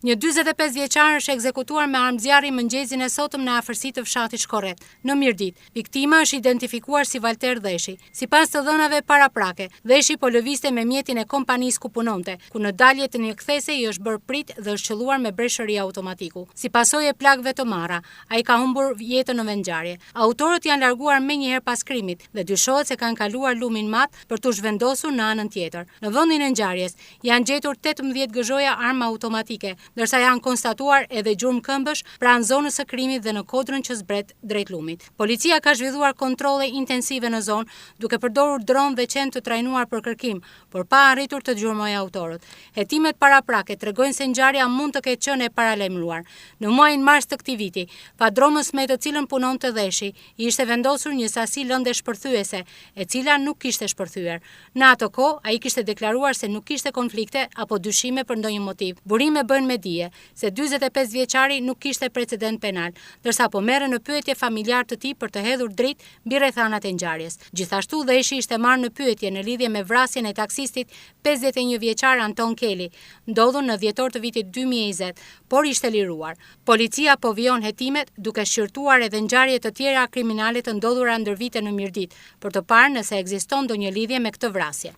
Një 45 vjeçar është ekzekutuar me armë zjarri mëngjesin e sotëm në afërsitë të fshatit Shkorret, në Mirdit. Viktima është identifikuar si Valter Dheshi. Sipas të dhënave paraprake, Dheshi po lëvizte me mjetin e kompanisë ku punonte, ku në dalje të një kthese i është bërë prit dhe është qelluar me breshëri automatiku. Si pasojë e plagëve të marra, ai ka humbur jetën në vendngjarje. Autorët janë larguar menjëherë pas krimit dhe dyshohet se kanë kaluar lumin mat për t'u zhvendosur në anën tjetër. Në vendin e ngjarjes janë gjetur 18 gëzhoja armë automatike, ndërsa janë konstatuar edhe gjurmë këmbësh pranë zonës së krimit dhe në kodrën që zbret drejt lumit. Policia ka zhvilluar kontrolle intensive në zonë, duke përdorur dron dhe qenë të trajnuar për kërkim, por pa arritur të gjurmojë autorët. Hetimet paraprake tregojnë se ngjarja mund të ketë qenë e paralajmëruar. Në muajin mars të këtij viti, padromës me të cilën punonte Dheshi, i ishte vendosur një sasi lënde shpërthyese, e cila nuk kishte shpërthyer. Në atë kohë, ai kishte deklaruar se nuk kishte konflikte apo dyshime për ndonjë motiv. Burime bën me dije se 45 vjeçari nuk kishte precedent penal, ndërsa po merren në pyetje familjar të tij për të hedhur dritë mbi rrethanat e ngjarjes. Gjithashtu Dheshi ishte marrë në pyetje në lidhje me vrasjen e taksistit 51 vjeçar Anton Keli, ndodhur në dhjetor të vitit 2020, por ishte liruar. Policia po vijon hetimet duke shqyrtuar edhe ngjarje të tjera kriminale të ndodhura ndër vite në Mirdit, për të parë nëse ekziston ndonjë lidhje me këtë vrasje.